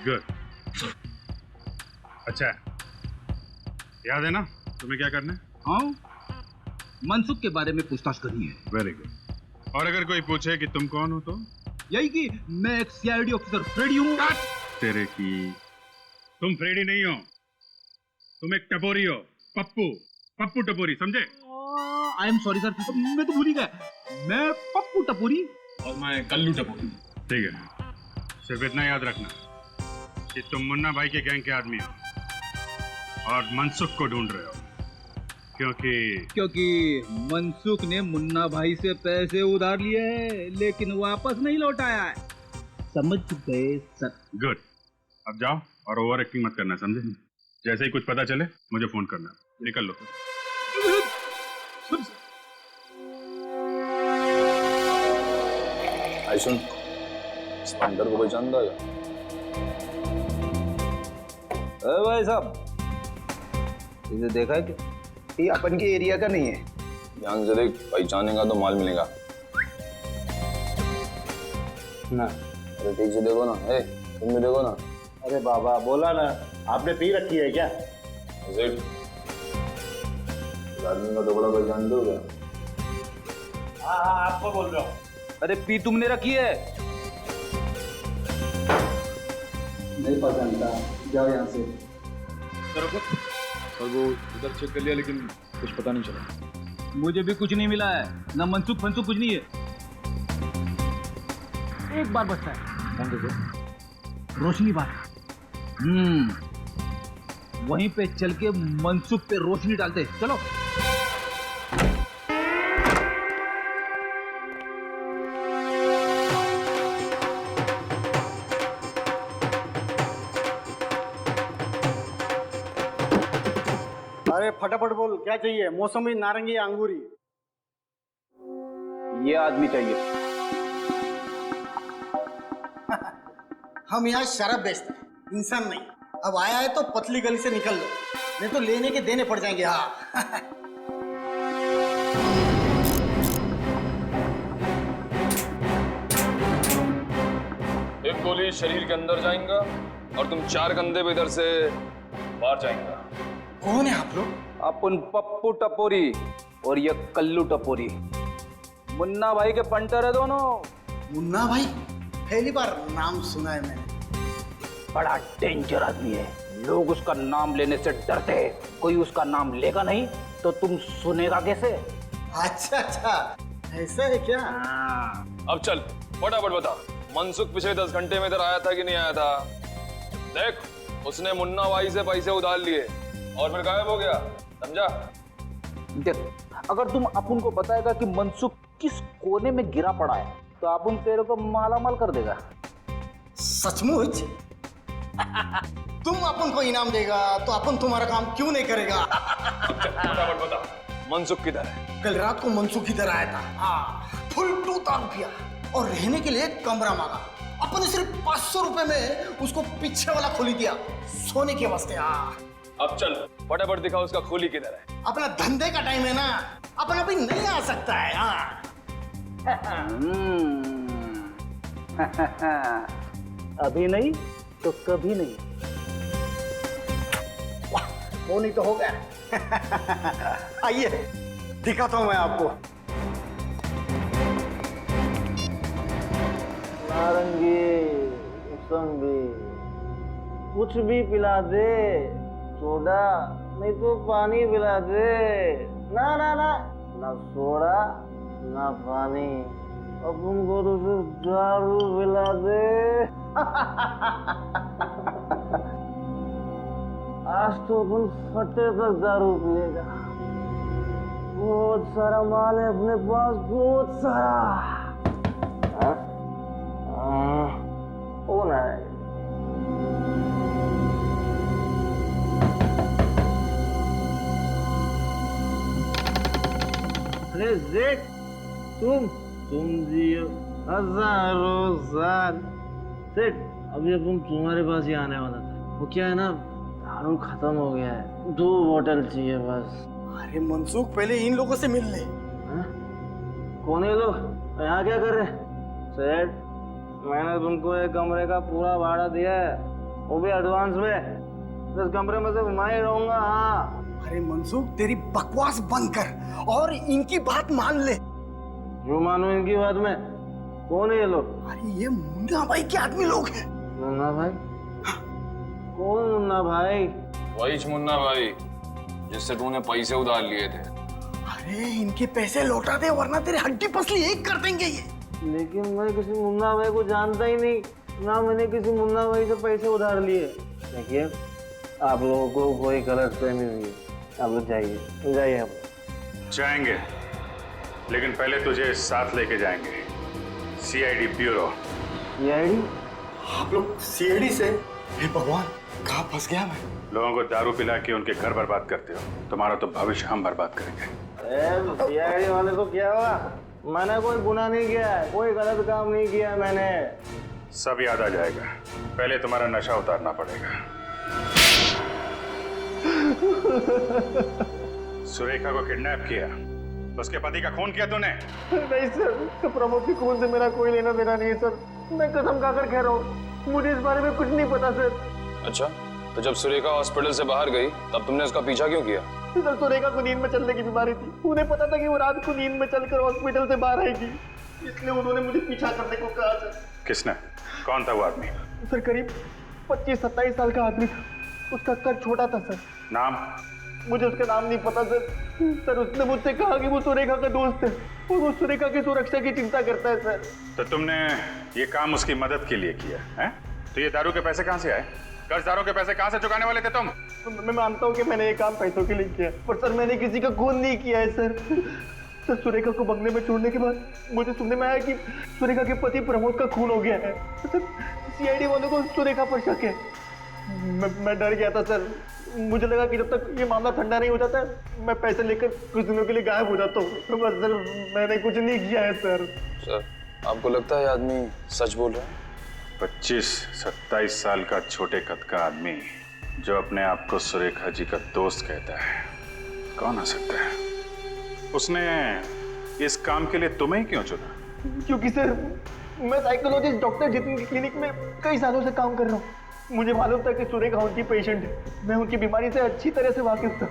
Good. अच्छा, याद है ना तुम्हें क्या करना है? हाँ, मनसुख के बारे में पूछताछ करनी है। Very good. और अगर कोई पूछे कि तुम कौन हो तो यही कि मैं एक सीआईडी ऑफिसर फ्रेडी हूँ। तेरे की तुम फ्रेडी नहीं हो, तुम एक टपोरी हो। पप्पू, पप्पू टपोरी, समझे? आई एम सॉरी सर, मैं तो भूल ही गया। मैं पप्पू टपोरी और मैं कल्लू टपोरी। ठीक है, सिर्फ इतना याद रखना कि तुम मुन्ना भाई के गैंग के आदमी हो और मनसुख को ढूंढ रहे हो, क्योंकि मनसुख ने मुन्ना भाई से पैसे उधार लिए हैं लेकिन वापस नहीं लौटाया है। समझ गए सर? गुड। अब जाओ और ओवर एक्टिंग मत करना, समझे? जैसे ही कुछ पता चले मुझे फोन करना। निकल लो। आई सुन, इस अंदर को पहचानता है? भाई साहब, इसे देखा है क्या? ये अपन के एरिया का नहीं है। ध्यान से देख, पहचानेगा तो माल मिलेगा ना। अरे ठीक से देखो ना। तुम भी देखो ना। अरे बाबा, बोला ना, आपने पी रखी है क्या? आदमी का तो बड़ा पहचान दो क्या? हाँ, आपको बोल रहा हूँ। अरे पी तुमने रखी है? नहीं पहचानता, जाओ यहाँ से। और वो इधर चेक कर लिया लेकिन कुछ पता नहीं चला। मुझे भी कुछ नहीं मिला है, ना मनसुख फंसुख कुछ नहीं है। एक बार बचता है। कौन देखो? रोशनी बात। वहीं पे चल के मनसुख पे रोशनी डालते। चलो। अरे फटाफट बोल, क्या चाहिए? मौसमी, नारंगी, अंगूरी? ये आदमी चाहिए। हम यहाँ शराब बेचते हैं, इंसान नहीं। अब आया है तो पतली गली से निकल लो, नहीं तो लेने के देने पड़ जाएंगे। हाँ। एक गोली शरीर के अंदर जाएगा और तुम 4 कंधे पे इधर से बाहर जाएगा। कौन है आप लोग? अपन पप्पू टपोरी और ये कल्लू टपोरी। मुन्ना भाई के पंटर है दोनों। मुन्ना भाई? पहली बार नाम सुना है मैंने। बड़ा डेंजर आदमी है, लोग उसका नाम लेने से डरते हैं। कोई उसका नाम लेगा नहीं तो तुम सुनेगा कैसे? अच्छा अच्छा, ऐसा है क्या? अब चल फटाफट बता, मनसुख पिछले 10 घंटे में इधर आया था कि नहीं आया था? देख, उसने मुन्ना भाई से पैसे उधार लिए और फिर गायब हो गया, समझा? देख, अगर तुम अपन को बताएगा कि मनसुख किस कोने में गिरा पड़ा है तो अपन तेरे को मालामाल कर देगा। सचमुच? तुम अपन को इनाम देगा तो अपन तुम्हारा काम क्यों नहीं करेगा? फटाफट बता, मनसुख किधर है? कल रात को मनसुख इधर आया था। हाँ, फुल 2 दारू पिया और रहने के लिए कमरा मांगा। अपन ने सिर्फ 500 रुपए में उसको पीछे वाला खोली दिया, सोने के वास्ते। हाँ, अब चल फटाफट दिखा उसका खोली किधर है। अपना धंधे का टाइम है ना, अपन अभी नहीं आ सकता है। हाँ। अभी नहीं तो कभी नहीं। वाह, वो नहीं तो हो गया। आइए दिखाता हूं मैं आपको। नारंगी, मौसम्बी, कुछ भी पिला दे। सोडा नहीं तो पानी पिला दे। ना ना ना, ना सोडा ना पानी, अपन को तो सिर्फ दारू पिला दे। आज तो अपन फटे तक दारू पिएगा। बहुत सारा माल है अपने पास, बहुत सारा। कौन है? अरे जेठ, तुम जियो हजारों साल। सेठ, अभी अपन तुम्हारे पास ही आने वाला था। वो क्या है ना, दारू खत्म हो गया है, 2 बोतल चाहिए बस। अरे मनसुख, पहले इन लोगों से मिल ले। कौन है लोग? यहाँ क्या कर रहे? सेठ, मैंने तुमको एक कमरे का पूरा भाड़ा दिया है, वो भी एडवांस में। इस कमरे में सिर्फ मैं ही रहूंगा। हाँ, अरे मनसुख, तेरी बकवास बंद कर और इनकी बात मान ले। जो मानू इनकी बात में? कौन है ये लोग? अरे ये मुन्ना भाई के आदमी लोग हैं। मुन्ना भाई? कौन मुन्ना भाई? वही मुन्ना भाई जिससे तूने पैसे उधार लिए थे। अरे इनके पैसे लौटा दे वरना तेरी हड्डी पसली एक कर देंगे ये। लेकिन मैं किसी मुन्ना भाई को जानता ही नहीं, ना मैंने किसी मुन्ना भाई से पैसे उधार लिए। देखिए, आप लोगों को कोई गलत फहमी हुई है। आप लोग जाइए आप। जाएंगे, लेकिन पहले तुझे साथ लेके जाएंगे सीआईडी ब्यूरो। सीआईडी? आप लोग सीआईडी से? हे भगवान, कहाँ फंस गया मैं? लोगों को दारू पिला के उनके घर बर्बाद करते हो, तुम्हारा तो भविष्य हम बर्बाद करेंगे। सीआईडी वाले को क्या हुआ? मैंने कोई गुनाह नहीं किया है, कोई गलत काम नहीं किया मैंने। सब याद आ जाएगा, पहले तुम्हारा नशा उतारना पड़ेगा। सुरेखा को किडनैप किया, उसके पति का खून किया तूने? नहीं सर, प्रमोद के खून से मेरा कोई लेना देना नहीं है सर। मैं कसम खाकर कह रहा हूँ, मुझे इस बारे में कुछ नहीं पता सर। अच्छा, तो जब सुरेखा हॉस्पिटल से बाहर गई तब तुमने उसका पीछा क्यों किया? सर, सुरेखा को नींद में चलने की बीमारी थी। उन्हें पता था कि वो रात को नींद में चलकर हॉस्पिटल से बाहर आएगी, इसलिए उन्होंने मुझे पीछा करने को कहा सर। किसने? कौन था वो आदमी? सर, करीब 25-27 साल का आदमी था। उसका कद छोटा था सर। नाम? मुझे उसका नाम नहीं पता सर। सर, उसने मुझसे कहा कि वो सुरेखा का दोस्त है और वो सुरेखा की सुरक्षा की चिंता करता है सर। तो तुमने ये काम उसकी मदद के लिए किया है? तो ये दारू के पैसे कहाँ से आए? कर्जदारों के पैसे कहाँ से चुकाने वाले थे तुम? मैं मानता हूँ कि मैंने ये काम पैसों के लिए किया, पर सर मैंने किसी का खून नहीं किया है सर। सर, सुरेखा को बंगले में छोड़ने के बाद मुझे सुनने में आया कि सुरेखा के पति प्रमोद का खून हो गया है। सर, सीआईडी वालों को सुरेखा पर शक है। मैं डर गया था सर। मुझे लगा कि जब तक ये मामला ठंडा नहीं हो जाता मैं पैसे लेकर कुछ दिनों के लिए गायब हो जाता हूँ। तो बस सर, मैंने कुछ नहीं किया है सर। सर, आपको लगता है आदमी सच बोल रहा है? 25-27 साल का छोटे कद का आदमी जो अपने आप को सुरेखा जी का दोस्त कहता है, कौन आ सकता है? उसने इस काम के लिए तुम्हें ही क्यों चुना? क्योंकि सर, मैं साइकोलॉजिस्ट डॉक्टर जितिन की क्लिनिक में कई सालों से काम कर रहा हूँ। मुझे मालूम था कि सुरेखा उनकी पेशेंट है। मैं उनकी बीमारी से अच्छी तरह से वाकिफ था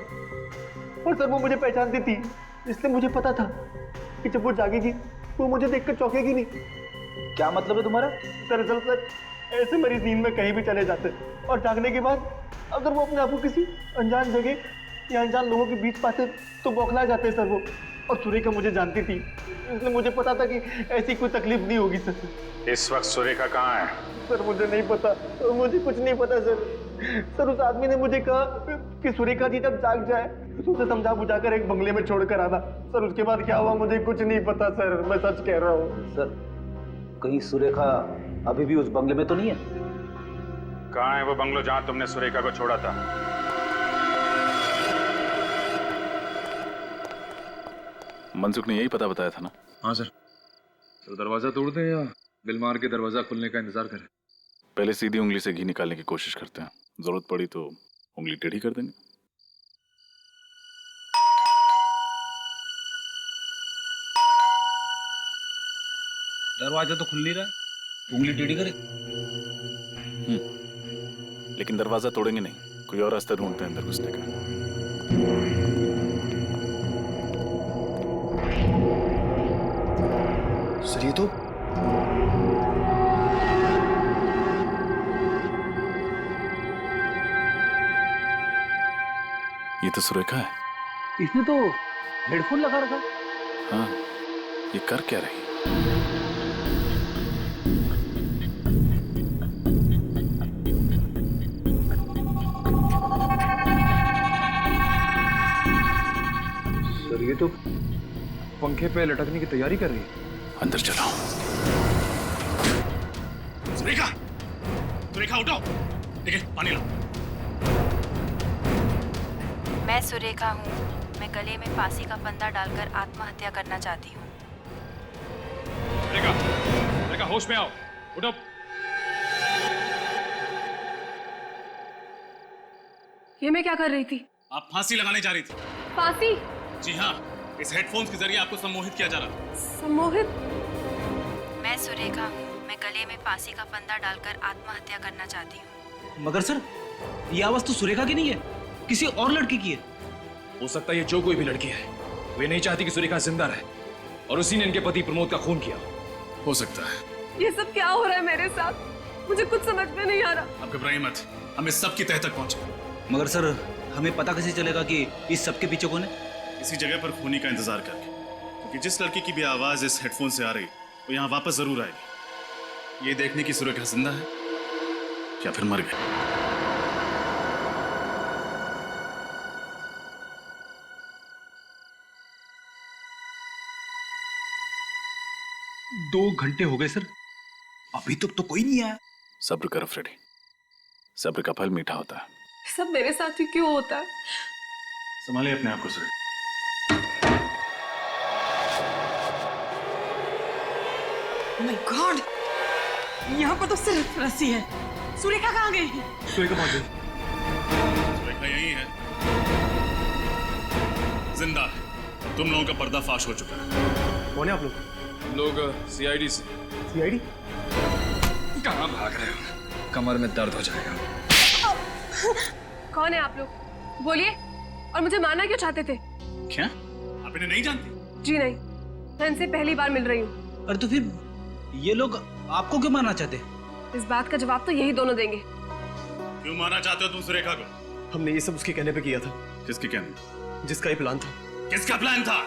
और सर वो मुझे पहचानती थी, इसलिए मुझे पता था कि जब वो जागेगी वो मुझे देखकर चौंकेगी नहीं। क्या मतलब है तुम्हारा? दरअसल सर, ऐसे मरीज नींद में कहीं भी चले जाते और जागने के बाद अगर वो अपने आप को किसी अनजान जगह या अनजान लोगों के बीच पाते तो बौखला जाते सर वो। और सुरेखा मुझे जानती थी, इसलिए मुझे पता था कि ऐसी कोई तकलीफ नहीं होगी सर। इस वक्त सुरेखा कहाँ है? सर, मुझे नहीं पता, मुझे कुछ नहीं पता सर। सर, उस आदमी ने मुझे कहा कि सुरेखा जी जब जाग जाए तो उसे समझा बुझाकर एक बंगले में छोड़कर आना। सर, उसके बाद क्या हुआ मुझे कुछ नहीं पता सर, मैं सच कह रहा हूँ। सर, कहीं सुरेखा अभी भी उस बंगले में तो नहीं है? कहाँ है वो बंगलो जहाँ तुमने सुरेखा को छोड़ा था? मनसुख ने यही पता बताया था ना? हाँ सर। तो दरवाजा तोड़ दें या बिल मार के दरवाजा खुलने का इंतजार करें? पहले सीधी उंगली से घी निकालने की कोशिश करते हैं, जरूरत पड़ी तो उंगली टेढ़ी कर देंगे। दरवाजा तो खुल नहीं रहा, उंगली टेढ़ी करे। लेकिन दरवाजा तोड़ेंगे नहीं, कोई और रास्ता ढूंढते हैं अंदर घुसने का। सर, ये तो ये तो सुरेखा है। इसने तो हेडफोन लगा रखा। हाँ, ये कर क्या रही? सर, ये तो पंखे पे लटकने की तैयारी कर रही है। अंदर चलो। सुरेखा! सुरेखा उठो! ठीक है, पानी लाओ। मैं सुरेखा हूँ। मैं गले में फांसी का फंदा डालकर आत्महत्या करना चाहती हूँ। सुरेखा! सुरेखा, होश में आओ, उठो। ये मैं क्या कर रही थी? आप फांसी लगाने जा रही थी। फांसी? जी हाँ, इस हेडफोन्स के जरिए आपको सम्मोहित किया जा रहा था। सम्मोहित? मैं सुरेखा हूँ। मैं गले में फांसी का फंदा डालकर आत्महत्या करना चाहती हूँ। मगर सर, ये आवाज तो सुरेखा की नहीं है, किसी और लड़की की है। हो सकता है ये जो कोई भी लड़की है, वे नहीं चाहती कि सुरेखा जिंदा रहे और उसी ने इनके पति प्रमोद का खून किया। हो सकता है। ये सब क्या हो रहा है मेरे साथ? मुझे कुछ समझ में नहीं आ रहा। अब घबराइए मत, हम इस सब की तह तक पहुंचे। मगर सर, हमें पता कैसे चलेगा कि इस सब के पीछे कौन है? इसी जगह पर खूनी का इंतजार करके, क्योंकि जिस लड़की की भी आवाज इस हेडफोन से आ रही वो यहाँ वापस जरूर आएगी। ये देखने की सुरेखा जिंदा है या फिर मर गई। 2 घंटे हो गए सर, अभी तक तो कोई नहीं आया। सब्र करो फ्रेडी, सब्र का फल मीठा होता है। सब मेरे साथ ही क्यों होता है? संभालिए अपने आप को सुरेखा। माय गॉड, यहाँ पर तो सिर्फ रस्सी है। सुरेखा कहाँ गई? सुरेखा पहुंच गई। सुरेखा यही है, जिंदा है। तुम लोगों का पर्दाफाश हो चुका है। कौन है आप लोग? लोग सीआईडी से। सीआईडी? कहाँ भाग रहे हो? कमर में दर्द हो जाएगा। कौन है आप लोग? बोलिए, और मुझे मारना क्यों चाहते थे? क्या आप इन्हें नहीं जानती? जी नहीं, मैं इनसे पहली बार मिल रही हूँ। अरे तो फिर ये लोग आपको क्यों मारना चाहते? इस बात का जवाब तो यही दोनों देंगे। क्यों मारना चाहते हो तुम सुरेखा को? हमने ये सब उसके कहने पे किया था। किसके कहने? जिसका ही प्लान था। किसका प्लान था?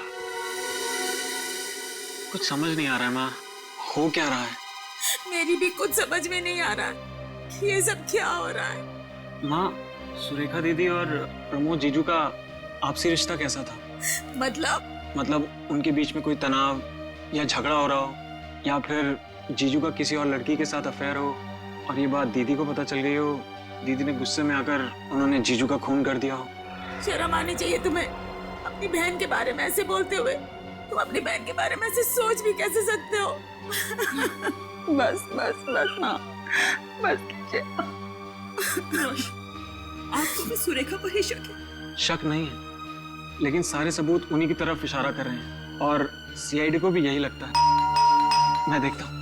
कुछ समझ नहीं आ रहा है माँ, हो क्या रहा है? मेरी भी कुछ समझ में नहीं आ रहा है कि ये सब क्या हो रहा है। माँ, सुरेखा दीदी और प्रमोद जीजू का आपसी रिश्ता कैसा था? मतलब उनके बीच में कोई तनाव या झगड़ा हो रहा हो, या फिर जीजू का किसी और लड़की के साथ अफेयर हो और ये बात दीदी को पता चल गई हो, दीदी ने गुस्से में आकर उन्होंने जीजू का खून कर दिया हो। शर्म आनी चाहिए तुम्हें अपनी बहन के बारे में ऐसे बोलते हुए। तुम अपनी बहन के बारे में ऐसे सोच भी कैसे सकते हो? बस बस बस माँ, बस कीजिए। आपको भी सुरेखा पर ही शक है? शक नहीं है, लेकिन सारे सबूत उन्हीं की तरफ इशारा कर रहे हैं और सीआईडी को भी यही लगता है। मैं देखता हूँ।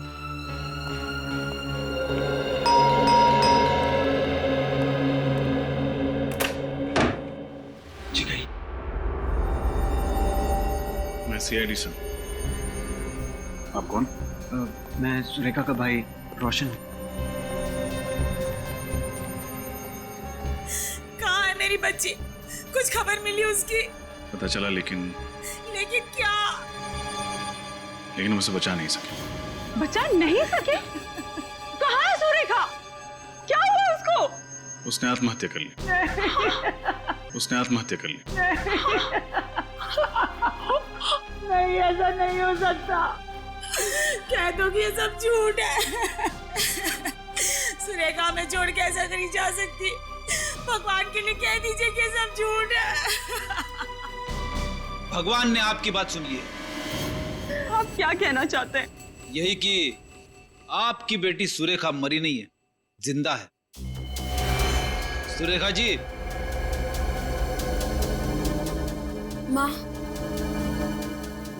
जी गई। मैं सीआईडी से। आप कौन? मैं सुरेखा का भाई रोशन हूँ। कहाँ है मेरी बच्ची? कुछ खबर मिली उसकी? पता चला, लेकिन क्या? लेकिन उसे बचा नहीं सके। बचा नहीं सके? कहाँ है सुरेखा? क्या हुआ उसको? उसने आत्महत्या कर ली। उसने आत्महत्या कर ली। नहीं, ऐसा नहीं हो सकता। कह दो कि ये सब झूठ है। सुरेखा में छोड़ के ऐसा नहीं जा सकती। भगवान के लिए कह दीजिए कि ये सब झूठ है। भगवान ने आपकी बात सुन ली है। आप क्या कहना चाहते हैं? यही कि आपकी बेटी सुरेखा मरी नहीं है, जिंदा है। सुरेखा जी। माँ,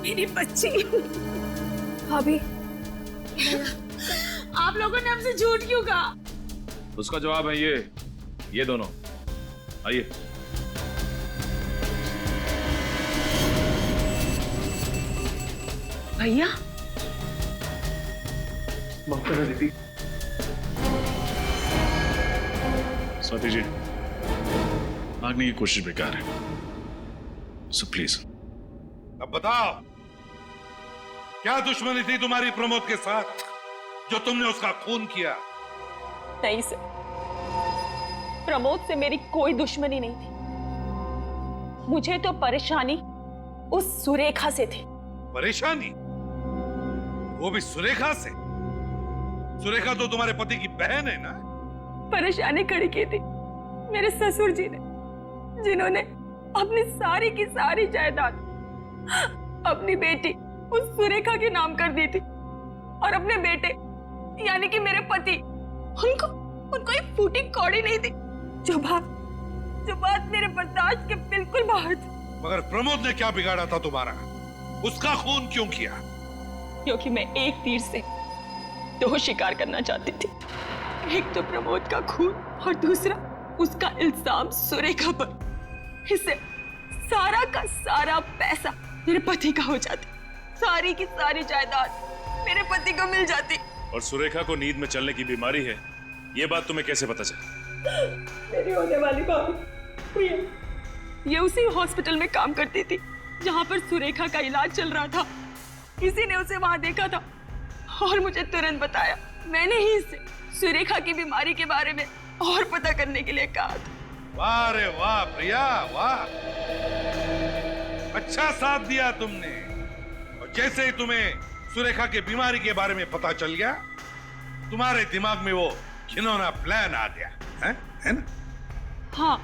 मेरी बच्ची। भाभी, आप लोगों ने हमसे झूठ क्यों कहा? उसका जवाब है ये दोनों। आइए। भैया, माफ करना दीदी। स्वाति जी, भागने की कोशिश बेकार है, सो प्लीज। अब बताओ, क्या दुश्मनी थी तुम्हारी प्रमोद के साथ जो तुमने उसका खून किया? नहीं सर, प्रमोद से मेरी कोई दुश्मनी नहीं थी। मुझे तो परेशानी उस सुरेखा से थी। परेशानी? वो भी सुरेखा से? सुरेखा तो तुम्हारे पति की बहन है ना? परेशानी खड़ी की थी मेरे ससुर जी ने, जिन्होंने अपनी सारी की सारी जायदाद अपनी बेटी उस सुरेखा के नाम कर दी थी, और अपने बेटे यानी कि मेरे पति, उनको एक फूटी कौड़ी नहीं थी। जो बात मेरे बर्दाश्त के बिल्कुल बाहर थी। मगर प्रमोद ने क्या बिगाड़ा था तुम्हारा? उसका खून क्यों किया? क्योंकि मैं एक तीर से 2 शिकार करना चाहती थी। एक तो प्रमोद का खून और दूसरा उसका इल्जाम सुरेखा पर। इससे सारा का सारा पैसा मेरे पति का हो जाती, सारी की सारी जायदाद मेरे पति को मिल जाती। और सुरेखा को नींद में चलने की बीमारी है, ये बात तुम्हें कैसे पता चली? मेरी होने वाली भाभी प्रिया, ये उसी हॉस्पिटल में काम करती थी जहाँ पर सुरेखा का इलाज चल रहा था। किसी ने उसे वहां देखा था और मुझे तुरंत बताया। मैंने ही इससे सुरेखा की बीमारी के बारे में और पता करने के लिए कहा था। वाह रे वाह प्रिया, वाह, अच्छा साथ दिया तुमने। और जैसे ही तुम्हें सुरेखा की बीमारी के बारे में पता चल गया, तुम्हारे दिमाग में वो घिनौना प्लान आ गया है ना? हाँ,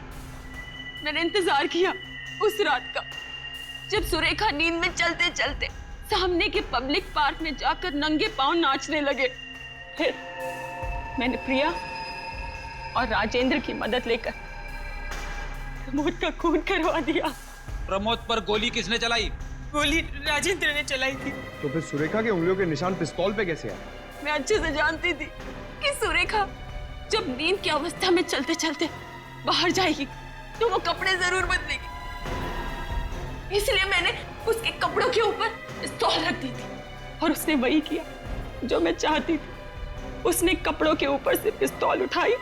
मैंने इंतजार किया उस रात का जब सुरेखा नींद में चलते चलते सामने के पब्लिक पार्क में जाकर नंगे पांव नाचने लगे। फिर मैंने प्रिया और राजेंद्र की मदद लेकर प्रमोद का खून करवा दिया। प्रमोद पर गोली किसने चलाई? गोली राजेंद्र ने चलाई थी। तो फिर सुरेखा के उंगलियों के निशान पिस्तौल पे कैसे आए? मैं अच्छे से जानती थी कि सुरेखा जब नींद की अवस्था में चलते चलते बाहर जाएगी तो वो कपड़े जरूर बदलेगी, इसलिए मैंने उसके कपड़ों के ऊपर पिस्तौल रख दी थी और उसने वही किया जो मैं चाहती थी। उसने कपड़ों के ऊपर से पिस्तौल उठाई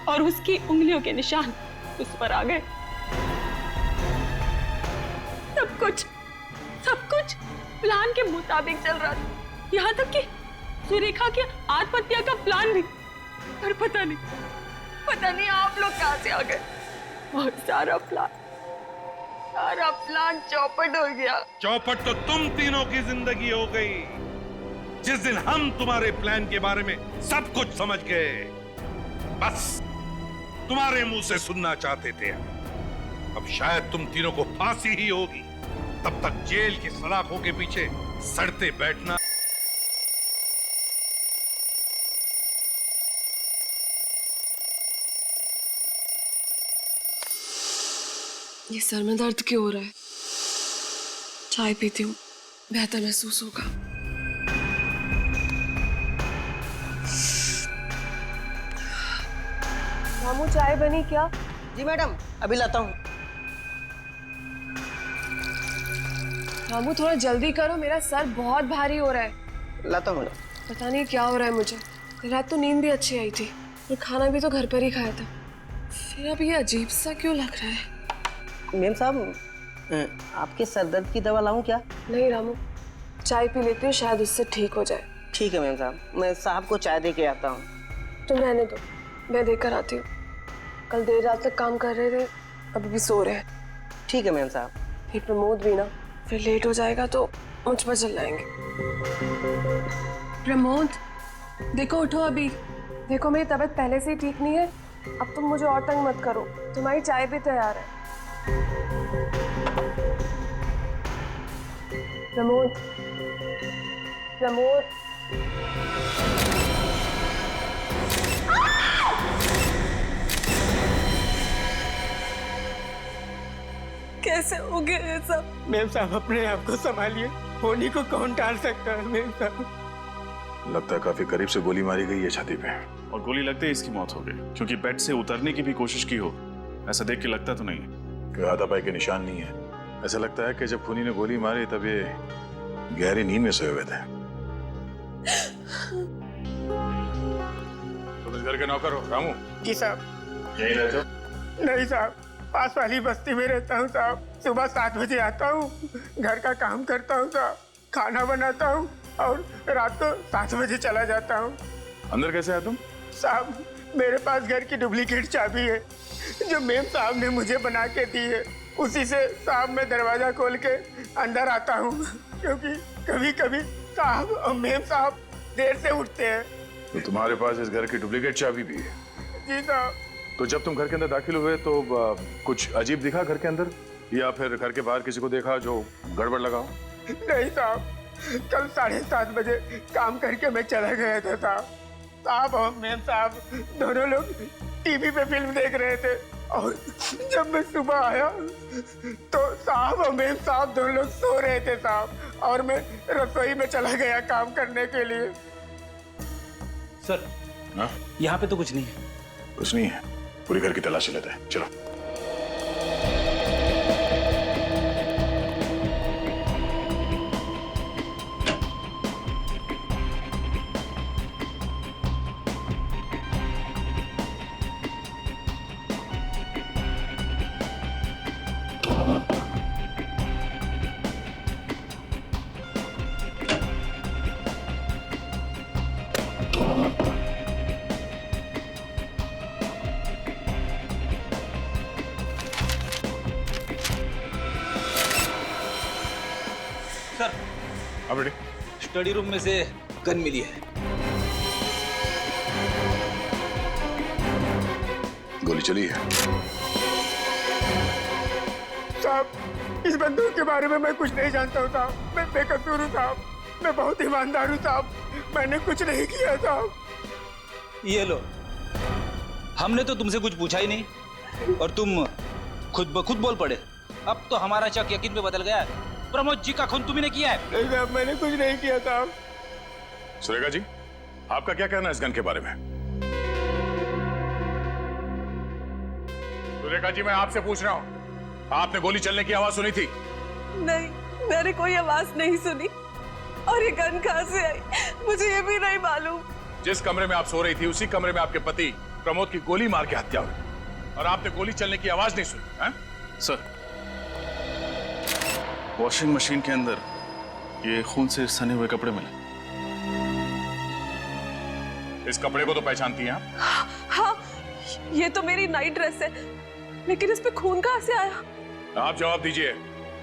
और उसकी उंगलियों के निशान उस पर आ गए। सब कुछ प्लान के मुताबिक चल रहा था, यहाँ तक कि सुरेखा की आत्महत्या का प्लान भी। पर पता नहीं आप लोग कहाँ से आ गए और सारा प्लान चौपट हो गया। चौपट तो तुम तीनों की जिंदगी हो गई। जिस दिन हम तुम्हारे प्लान के बारे में सब कुछ समझ गए, बस तुम्हारे मुंह से सुनना चाहते थे। अब शायद तुम तीनों को फांसी ही होगी। तब तक जेल की सलाखों के पीछे सड़ते बैठना। ये सर में दर्द क्यों हो रहा है? चाय पीती हूँ, बेहतर महसूस होगा। रामू, चाय बनी क्या? जी मैडम, अभी लाता हूँ। रामू, थोड़ा जल्दी करो, मेरा सर बहुत भारी हो रहा है। लाता हूँ मैडम। पता नहीं क्या हो रहा है मुझे। कल रात तो नींद भी अच्छी आई थी और खाना भी तो घर पर ही खाया था, फिर अब ये अजीब सा क्यों लग रहा है? मैम साहब, आपके सर दर्द की दवा लाऊं क्या? नहीं रामू, चाय पी लेती हूँ, शायद उससे ठीक हो जाए। ठीक है मैम साहब, मैं साहब को चाय दे के आता हूँ। तुम रहने दो, मैं देकर आती हूँ। कल देर रात तक काम कर रहे थे, अभी भी सो रहे हैं। ठीक है मैम साहब। फिर प्रमोद भी ना, फिर लेट हो जाएगा तो मुझ पर चिल्लाएंगे। प्रमोद, देखो उठो अभी। देखो मेरी तबीयत पहले से ही ठीक नहीं है, अब तुम मुझे और तंग मत करो। तुम्हारी चाय भी तैयार है। प्रमोद, प्रमोद। कैसे हो गया ये सब? मैम साहब, अपने आप को संभालिए, होनी को कौन टाल सकता है मैम साहब। लगता है काफी करीब से गोली मारी गई है छाती पे, और गोली लगते ही इसकी मौत हो गई। क्योंकि बेड से उतरने की भी कोशिश की हो, ऐसा देख के लगता तो नहीं है कि हाथापाई के निशान नहीं है। ऐसा लगता है कि जब खूनी ने गोली मारी तब ये गहरी नींद में सोए हुए थे। तुम इस घर के नौकर हो रामू? जी साहब। यहीं रहते हो? नहीं साहब, पास वाली बस्ती में रहता हूँ साहब। सुबह 7 बजे आता हूँ, घर का काम करता हूँ साहब, खाना बनाता हूँ और रात को 7 बजे चला जाता हूँ। अंदर कैसे आया तुम? साहब, मेरे पास घर की डुप्लीकेट चाबी है जो मेम साहब ने मुझे बना के दी है। उसी से साहब मैं दरवाजा खोल के अंदर आता हूँ, क्योंकि कभी कभी साहब और मेम साहब देर से उठते हैं। तो तुम्हारे पास इस घर की डुप्लीकेट चाबी भी है? जी साहब। तो जब तुम घर के अंदर दाखिल हुए तो कुछ अजीब दिखा घर के अंदर, या फिर घर के बाहर किसी को देखा जो गड़बड़ लगा हो? नहीं साहब, कल 7:30 बजे काम करके मैं चला गया था साहब। साहब और मेम साहब दोनों लोग टीवी पे फिल्म देख रहे थे, और जब मैं सुबह आया तो साहब और मेम साहब दोनों लोग सो रहे थे साहब, और मैं रसोई में चला गया काम करने के लिए। सर, हाँ? यहाँ पे तो कुछ नहीं है। कुछ नहीं है, पूरी घर की तलाशी लेते हैं, चलो। सर, हाँ बेटे। स्टडी रूम में से गन मिली है। गोली चली है। साहब, इस बंदूक के बारे में मैं कुछ नहीं जानता हूँ साहब। मैं बेकसूर हूँ साहब। मैं बहुत ईमानदार हूँ साहब। मैंने कुछ नहीं किया साहब। ये लो, हमने तो तुमसे कुछ पूछा ही नहीं और तुम खुद ब खुद बोल पड़े। अब तो हमारा शक यकीन में बदल गया है। प्रमोद जी का खून तुम्ही ने किया है। नहीं साहब, मैंने कुछ नहीं किया साहब। सुरेखा जी, आपका क्या कहना है इस गन के बारे में? सुरेखा जी, मैं आपसे पूछ रहा हूँ, आपने गोली चलने की आवाज सुनी थी? नहीं, मैंने कोई आवाज नहीं सुनी। और ये गन कहाँ से आई मुझे ये भी नहीं मालूम। जिस कमरे में आप सो रही थी उसी कमरे में आपके पति प्रमोद की गोली मार के हत्या हुई और आपने गोली चलने की आवाज नहीं सुनी है? सर, वॉशिंग मशीन के अंदर ये खून से सने हुए कपड़े मिले। इस कपड़े को तो पहचानती हैं आप? हाँ, ये तो मेरी नाइट ड्रेस है, लेकिन इस पे खून कहाँ से आया? आप जवाब दीजिए,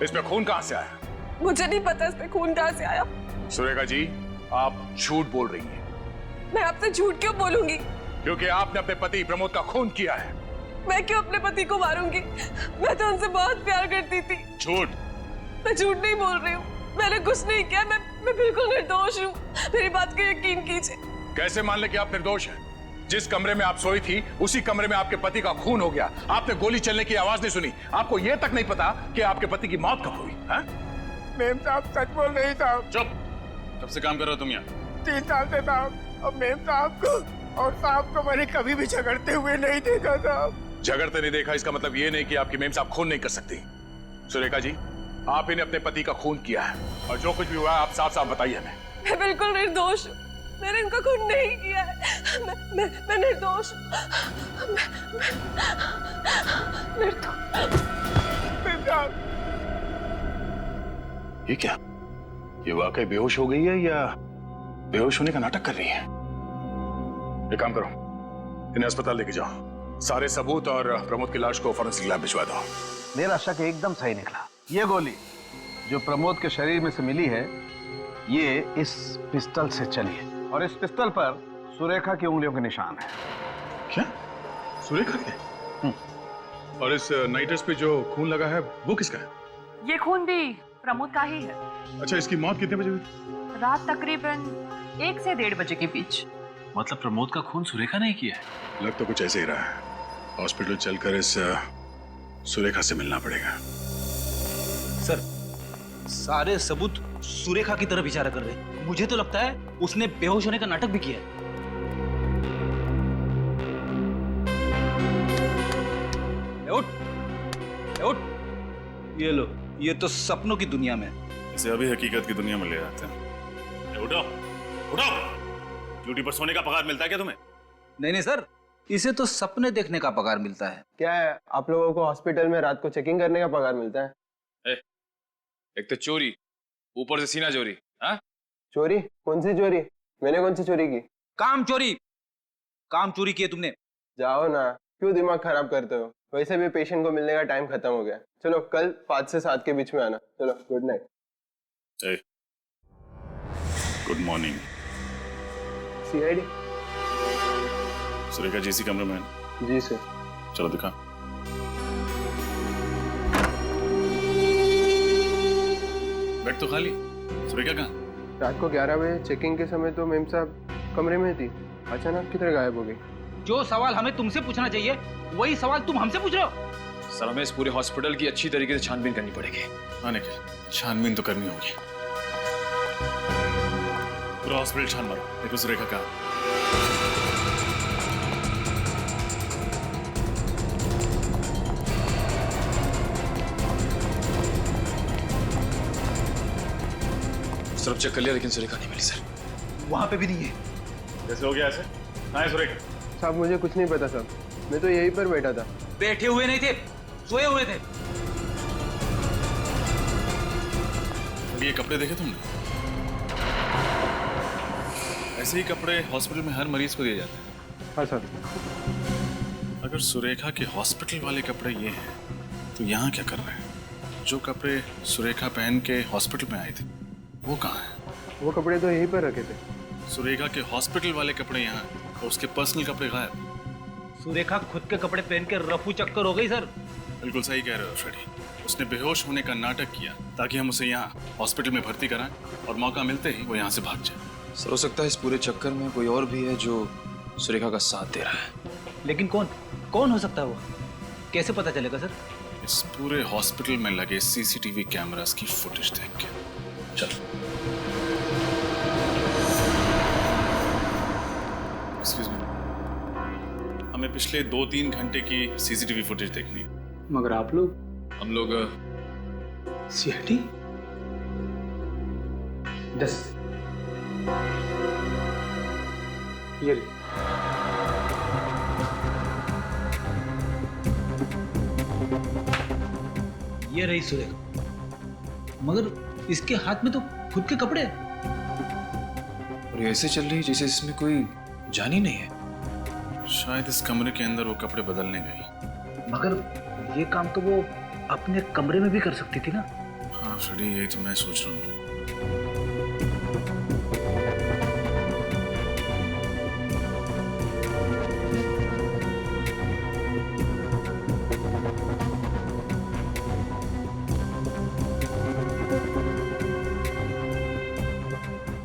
इसमें खून कहां से आया? मुझे नहीं पता इस पे खून कहाँ से आया। सुरेखा जी, आप झूठ बोल रही हैं। मैं आपसे झूठ क्यों बोलूंगी? क्योंकि आपने अपने पति प्रमोद का खून किया है। मैं क्यों अपने पति को मारूंगी? मैं तो उनसे बहुत प्यार करती थी। झूठ। मैं झूठ नहीं बोल रही हूँ, मैंने कुछ नहीं किया। मैं बिल्कुल निर्दोष हूँ, मेरी बात का यकीन कीजिए। कैसे मान ले कि आप निर्दोष हैं? जिस कमरे में आप सोई थी उसी कमरे में आपके पति का खून हो गया। आपने गोली चलने की आवाज नहीं सुनी। आपको यह तक नहीं पता कि आपके पति की मौत कब हुई है? मेम साहब सच बोल रही साहब। चुप। कब से काम कर रहे हो तुम यहाँ? 3 साल से साहब। और मेम साहब को और साहब को मैंने कभी भी झगड़ते हुए नहीं देखा साहब। झगड़ते नहीं देखा इसका मतलब ये नहीं कि आपकी मेम साहब खून नहीं कर सकती। सुरेखा जी, आप इन्हें अपने पति का खून किया है और जो कुछ भी हुआ है आप साफ साफ बताइए हमें। मैं बिल्कुल निर्दोष हूँ, मैंने इनका खून नहीं किया है। मैं निर्दोष हूँ। ये क्या? ये वाकई बेहोश हो गई है या बेहोश होने का नाटक कर रही है? एक काम करो, इन्हें अस्पताल लेके जाओ। सारे सबूत और प्रमोद की लाश को फॉरेंसिक लैब भिजवा दो। मेरा शक एकदम सही निकला। ये गोली जो प्रमोद के शरीर में से मिली है, ये इस पिस्टल से चली है और इस पिस्टल पर सुरेखा की उंगलियों के निशान है। क्या? सुरेखा के? और इस नाइट ड्रेस पे जो खून लगा है वो किसका है? ये खून भी प्रमोद का ही है। अच्छा, इसकी मौत कितने बजे हुई? रात तकरीबन 1 से 1:30 बजे के बीच। मतलब प्रमोद का खून सुरेखा ने किया है? लग तो कुछ ऐसे ही रहा है। हॉस्पिटल चलकर इस सुरेखा से मिलना पड़ेगा। सर, सारे सबूत सुरेखा की तरफ इशारा कर रहे। मुझे तो लगता है उसने बेहोश होने का नाटक भी किया है। उठ। ये लो, ये तो सपनों की दुनिया में। इसे अभी हकीकत की दुनिया में ले आते हैं। उठो, उठो। ड्यूटी पर सोने का पगार मिलता है क्या तुम्हें? नहीं सर, इसे तो सपने देखने का पगार मिलता है। क्या है, आप लोगों को हॉस्पिटल में रात को चेकिंग करने का पगार मिलता है? एक तो चोरी, ऊपर से सीना चोरी। हाँ? चोरी? कौन सी चोरी? मैंने कौन सी चोरी की? काम चोरी की है तुमने। जाओ ना, क्यों दिमाग खराब करते हो? वैसे भी पेशेंट को मिलने का टाइम खत्म हो गया। चलो कल 5 से 7 के बीच में आना। चलो, good night. Good morning. CID? Surekha ji इसी कमरे में है? जी सर। चलो दिखा। बेड तो खाली, सुरेखा कहाँ? रात को 11 बजे चेकिंग के समय तो मेम साहब कमरे में थी, अचानक किधर गायब हो गई? जो सवाल हमें तुमसे पूछना चाहिए वही सवाल तुम हमसे पूछ रहे हो। सर, हमें इस पूरे हॉस्पिटल की अच्छी तरीके से छानबीन करनी पड़ेगी। हाँ निखिल, छानबीन तो करनी होगी। पूरा हॉस्पिटल छान मारो, देखो सुरेखा कहाँ। तरफ चेक कर लिया लेकिन सुरेखा नहीं मिली सर। वहां पे भी नहीं है। कैसे हो गया ऐसे? हाँ सुरेखा। साहब मुझे कुछ नहीं पता साहब, मैं तो यहीं पर बैठा था। बैठे हुए नहीं थे, सोए हुए थे। ये कपड़े देखे तुमने? ऐसे ही कपड़े हॉस्पिटल में हर मरीज को दिए जाते हैं। हाँ सर। अगर सुरेखा के हॉस्पिटल वाले कपड़े ये हैं तो यहाँ क्या कर रहे हैं? जो कपड़े सुरेखा पहन के हॉस्पिटल में आए थे वो कहाँ हैं? वो कपड़े तो यहीं पर रखे थे। सुरेखा के हॉस्पिटल वाले कपड़े यहाँ और उसके पर्सनल कपड़े गायब। सुरेखा खुद के कपड़े पहन के रफू चक्कर हो गई सर। बिल्कुल सही कह रहे हो फ्रेडी। उसने बेहोश होने का नाटक किया ताकि हम उसे यहाँ हॉस्पिटल में भर्ती कराएं और मौका मिलते ही वो यहाँ से भाग जाए। सर हो सकता है इस पूरे चक्कर में कोई और भी है जो सुरेखा का साथ दे रहा है। लेकिन कौन कौन हो सकता है वो? कैसे पता चलेगा सर? इस पूरे हॉस्पिटल में लगे सीसीटीवी कैमरास की फुटेज देख के। चल। एक्सक्यूज मी, हमें पिछले 2-3 घंटे की सीसीटीवी फुटेज देखनी है। मगर आप लोग? हम लोग सीआईडी 10 ये रही सुरेखा, मगर इसके हाथ में तो खुद के कपड़े हैं। और ये ऐसे चल रही जैसे इसमें कोई जान ही नहीं है। शायद इस कमरे के अंदर वो कपड़े बदलने गई। मगर ये काम तो वो अपने कमरे में भी कर सकती थी ना। हाँ फ्रेडी, यही तो मैं सोच रहा हूँ।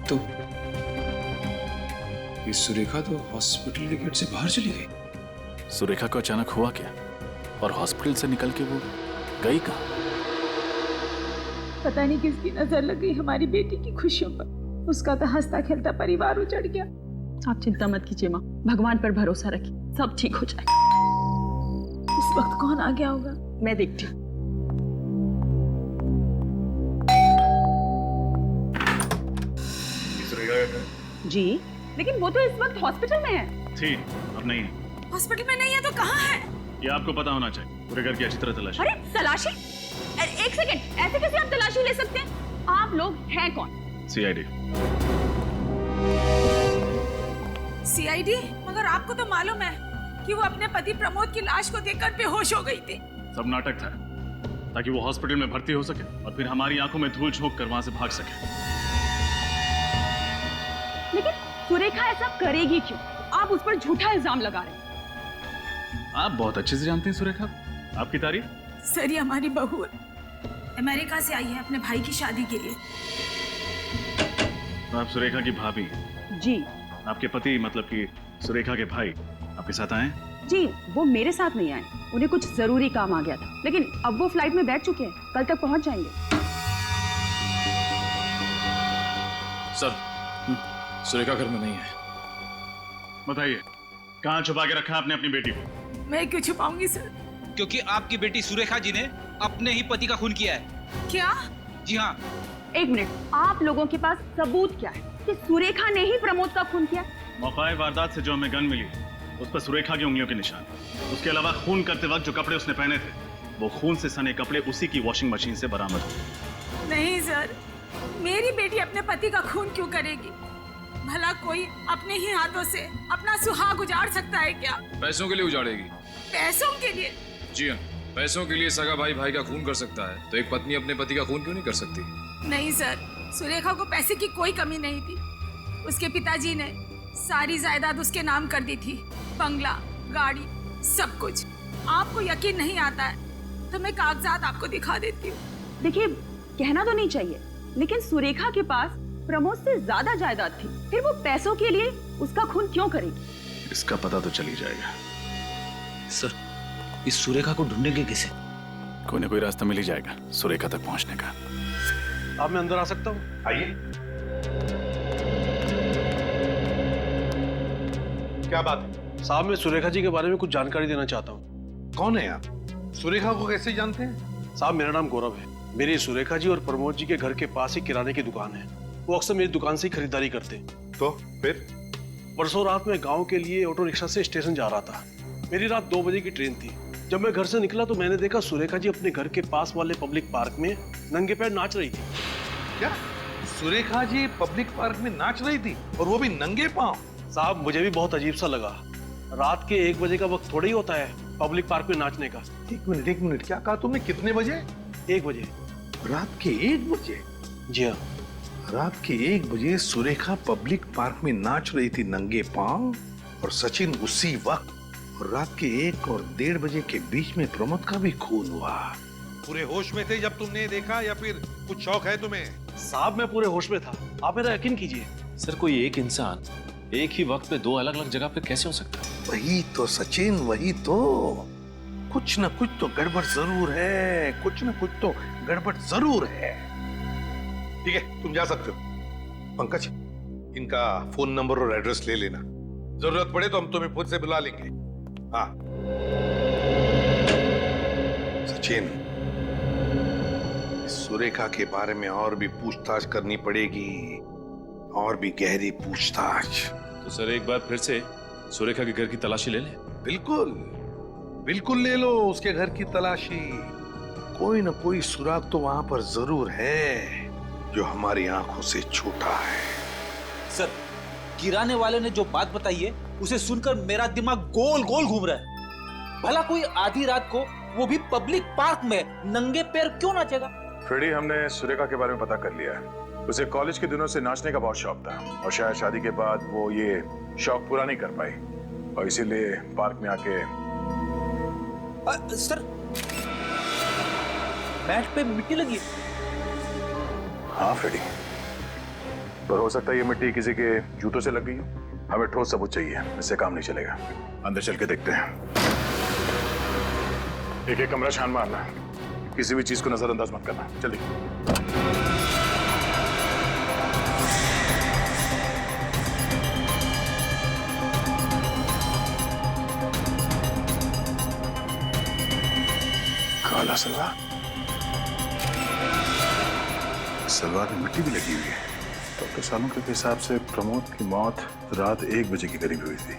तो ये सुरेखा तो हॉस्पिटल के गेट से बाहर चली गई। सुरेखा को अचानक हुआ क्या और हॉस्पिटल से निकल के वो गई कहाँ? पता नहीं किसकी नजर लग गई हमारी बेटी की खुशियों पर। उसका तो हंसता खेलता परिवार उजड़ गया। आप चिंता मत कीजिए माँ, भगवान पर भरोसा रखिए, सब ठीक हो जाएगा। उस वक्त कौन आ गया होगा? मैं देखती हूँ। जी, लेकिन वो तो इस वक्त हॉस्पिटल में है। थी, अब नहीं है। हॉस्पिटल में नहीं है तो कहाँ है? ये आपको पता होना चाहिए। पूरे घर की अच्छी तरह तलाशी। अरे तलाशी? एक सेकंड, ऐसे कैसे आप तलाशी ले सकते हैं? आप लोग हैं कौन? सीआईडी। सीआईडी? मगर आपको तो मालूम है कि वो अपने पति प्रमोद की लाश को देखकर बेहोश हो गई थी। सब नाटक था ताकि वो हॉस्पिटल में भर्ती हो सके और फिर हमारी आंखों में धूल झोंक कर वहां से भाग सके। लेकिन सुरेखा ऐसा करेगी क्यों? आप उस पर झूठा इल्जाम लगा रहे हैं। आप बहुत अच्छे से जानते हैं सुरेखा, आपकी तारीफ। सर ये हमारी बहू है, अमेरिका से आई है अपने भाई की शादी के लिए। तो आप सुरेखा की भाभी? जी। आपके पति मतलब कि सुरेखा के भाई आपके साथ आए? जी, वो मेरे साथ नहीं आए, उन्हें कुछ जरूरी काम आ गया था। लेकिन अब वो फ्लाइट में बैठ चुके हैं, कल तक पहुंच जाएंगे। सर, सुरेखा घर में नहीं है। बताइए, कहाँ छुपा के रखा आपने अपनी बेटी को? मैं क्यों छुपाऊंगी सर? क्योंकि आपकी बेटी सुरेखा जी ने अपने ही पति का खून किया है। क्या? जी हाँ। एक मिनट, आप लोगों के पास सबूत क्या है कि सुरेखा ने ही प्रमोद का खून किया? मौका वारदात से जो हमें गन मिली उस पर सुरेखा की उंगलियों के निशान। उसके अलावा खून करते वक्त जो कपड़े उसने पहने थे वो खून से सने कपड़े उसी की वॉशिंग मशीन से बरामद हुए। नहीं सर, मेरी बेटी अपने पति का खून क्यों करेगी? भला कोई अपने ही हाथों से अपना सुहाग उजाड़ सकता है क्या? पैसों के लिए उजाड़ेगी। पैसों के लिए? जी हाँ, पैसों के लिए सगा भाई भाई का खून कर सकता है, तो एक पत्नी अपने पति का खून क्यों नहीं कर सकती? नहीं सर, सुरेखा को पैसे की कोई कमी नहीं थी। उसके पिताजी ने सारी जायदाद उसके नाम कर दी थी, बंगला, गाड़ी, सब कुछ। आपको यकीन नहीं आता है तो मैं कागजात आपको दिखा देती हूँ। देखिए, कहना तो नहीं चाहिए, लेकिन सुरेखा के पास प्रमोद से ज्यादा जायदाद थी, फिर वो पैसों के लिए उसका खून क्यों करेगी? इसका पता तो चल ही जाएगा। सर, इस सुरेखा को ढूंढेंगे किसे? कोई ना कोई रास्ता मिल ही जाएगा सुरेखा तक पहुंचने का। अब मैं अंदर आ सकता हूँ? आइए। क्या बात है? साहब, मैं सुरेखा जी के बारे में कुछ जानकारी देना चाहता हूँ। कौन है आप? सुरेखा को कैसे जानते हैं? साहब, मेरा नाम गौरव है। मेरी सुरेखा जी और प्रमोद जी के घर के पास ही किराने की दुकान है। वो अक्सर मेरी दुकान से ही खरीदारी करते। तो फिर परसों रात में गांव के लिए ऑटो रिक्शा से स्टेशन जा रहा था। मेरी रात 2 बजे की ट्रेन थी। जब मैं घर से निकला तो मैंने देखा सुरेखा जी अपने घर के पास वाले पब्लिक पार्क में नंगे पैर नाच रही थी। क्या सुरेखा जी पब्लिक पार्क में नाच रही थी, और वो भी नंगे पांव? साहब मुझे भी बहुत अजीब सा लगा। रात के 1 बजे का वक्त थोड़ा ही होता है पब्लिक पार्क में नाचने का। एक मिनट, क्या कहा तुमने? कितने बजे? 1 बजे। रात के 1 बजे? जी हाँ। रात के 1 बजे सुरेखा पब्लिक पार्क में नाच रही थी नंगे पांव, और सचिन उसी वक्त। और रात के 1 और 1:30 बजे के बीच में प्रमोद का भी खून हुआ। पूरे होश में थे जब तुमने देखा, या फिर कुछ शौक है तुम्हें? साहब मैं पूरे होश में था, आप मेरा यकीन कीजिए। सर कोई एक इंसान एक ही वक्त पे 2 अलग-अलग जगह पे कैसे हो सकता है? वही तो सचिन, वही तो। कुछ न कुछ तो गड़बड़ जरूर है, कुछ न कुछ तो गड़बड़ जरूर है। ठीक है, तुम जा सकते हो। पंकज, इनका फोन नंबर और एड्रेस ले लेना। जरूरत पड़े तो हम तुम्हें खुद से बुला लेंगे। हाँ सचिन, सुरेखा के बारे में और भी पूछताछ करनी पड़ेगी, और भी गहरी पूछताछ। तो सर एक बार फिर से सुरेखा के घर की तलाशी ले लें? बिल्कुल बिल्कुल ले लो उसके घर की तलाशी। कोई ना कोई सुराग तो वहां पर जरूर है जो हमारी आंखों से छूटा है। सर किराने वाले ने जो बात बताई है उसे सुनकर मेरा दिमाग गोल गोल घूम रहा है। भला कोई आधी रात को, वो भी पब्लिक पार्क में, नंगे पैर क्यों नाचेगा? फ्रेडी, हमने सुरेखा के बारे में पता कर लिया है। उसे कॉलेज के दिनों से नाचने का बहुत शौक था, और शायद शादी के बाद वो ये शौक पूरा नहीं कर पाई, और इसीलिए पार्क में आके सर बैट पे मिट्टी लगी। हाँ फ्रेडी, पर हो सकता है ये मिट्टी किसी के जूतों से लग गई हो। हमें ठोस सबूत चाहिए, इससे काम नहीं चलेगा। अंदर चल के देखते हैं। एक एक कमरा छान मारना, किसी भी चीज को नजरअंदाज मत करना। जल्दी। काला सलवार, सलवार में मिट्टी भी लगी हुई है। डॉक्टर सालों के हिसाब से प्रमोद की मौत रात 1 बजे के करीब हुई थी,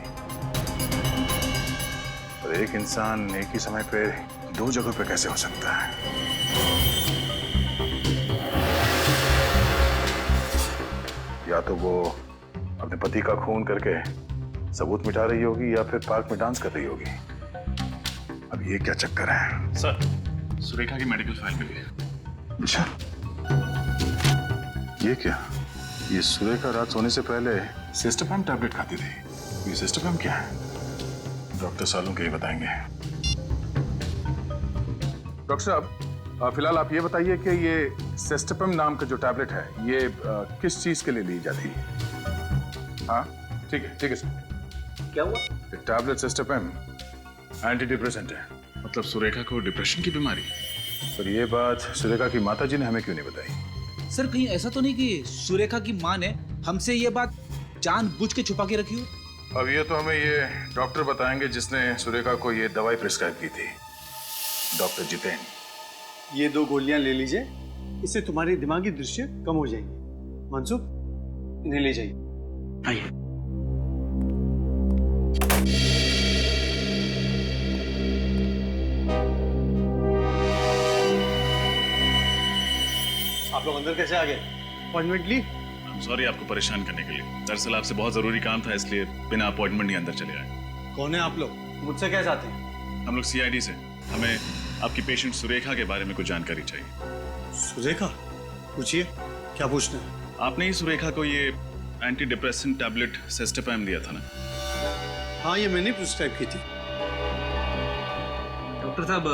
और एक इंसान एक ही समय पे 2 जगहों पे कैसे हो सकता है? या तो वो अपने पति का खून करके सबूत मिटा रही होगी, या फिर पार्क में डांस कर रही होगी। अब ये क्या चक्कर है? सर सुरेखा की मेडिकल फाइल मिली है। अच्छा, ये क्या? ये सुरेखा रात सोने से पहले सिस्टोपैम टैबलेट खाती थी। ये सिस्टोपैम क्या है? डॉक्टर सालों के ही बताएंगे। डॉक्टर साहब, फिलहाल आप ये बताइए कि ये सिस्टोपैम नाम का जो टैबलेट है, ये किस चीज के लिए ली जाती है? हाँ ठीक है सर। क्या हुआ? ये टैबलेट सिस्टोपैम एंटी डिप्रेसेंट है। मतलब सुरेखा को डिप्रेशन की बीमारी? पर ये बात सुरेखा की माताजी ने हमें क्यों नहीं बताई? सर कहीं ऐसा तो नहीं कि सुरेखा की माँ ने हमसे ये बात जानबूझ के छुपा के रखी हो? अब ये तो हमें ये डॉक्टर बताएंगे जिसने सुरेखा को ये दवाई प्रिस्क्राइब की थी, डॉक्टर जितेन। ये 2 गोलियां ले लीजिए, इससे तुम्हारी दिमागी दृश्य कम हो जाएंगे। मनसुख, इन्हें ले जाइए। आइए। आप लोग अंदर कैसे आ गए? अपॉइंटमेंट ली? सॉरी आपको परेशान करने के लिए। दरअसल आपसे बहुत जरूरी काम था, इसलिए बिना अपॉइंटमेंट ही अंदर चले आए। कौन है आप लोग? मुझसे क्या चाहते? हम लोग CID से। हमें आपकी पेशेंट सुरेखा के बारे में कुछ जानकारी चाहिए। सुरेखा? पूछिए, क्या पूछना है? आपने ही सुरेखा को ये एंटी डिप्रेसेंट टैबलेट सिस्टोपैम दिया था ना? हाँ, ये मैंने प्रिस्क्राइब की थी। डॉक्टर साहब,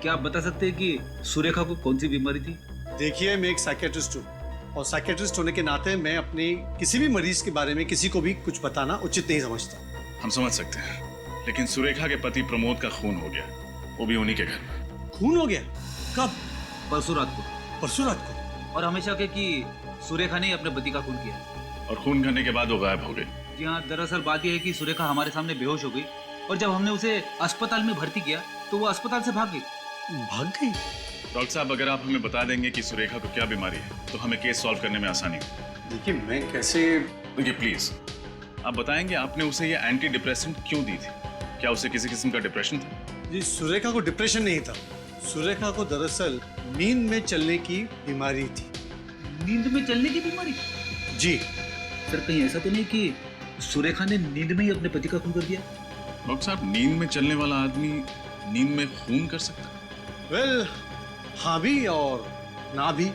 क्या आप बता सकते हैं कि सुरेखा को कौन सी बीमारी थी? देखिए, मैं एक साइकियाट्रिस्ट हूँ, और साइकियाट्रिस्ट होने के नाते मैं अपने किसी भी मरीज के बारे में किसी को भी कुछ बताना उचित नहीं समझता। हम समझ सकते हैं, लेकिन सुरेखा के पति प्रमोद का खून हो गया, वो भी उन्हीं के घर में। खून हो गया? कब? परसों रात को। परसों रात को? और हमेशा के कि सुरेखा ने अपने पति का खून किया, और खून करने के बाद वो गायब हो गई। जी हाँ, दरअसल बात यह है कि सुरेखा हमारे सामने बेहोश हो गई, और जब हमने उसे अस्पताल में भर्ती किया तो वो अस्पताल से भाग गई। भाग गई? डॉक्टर साहब, अगर आप हमें बता देंगे कि सुरेखा को क्या बीमारी है तो हमें केस सॉल्व करने में आसानी हो। देखिए मैं कैसे। देखिए प्लीज, आप बताएंगे आपने उसे ये एंटी डिप्रेसेंट क्यों दी थी? क्या उसे किसी किस्म का डिप्रेशन था? जी सुरेखा को डिप्रेशन नहीं था। सुरेखा को दरअसल नींद में चलने की बीमारी थी। नींद में चलने की बीमारी? जी सर, कहीं ऐसा तो नहीं कि सुरेखा ने नींद में ही अपने पति का खून कर दिया? डॉक्टर साहब, नींद में चलने वाला आदमी नींद में खून कर सकता है? वेल, हाँ भी और ना भी।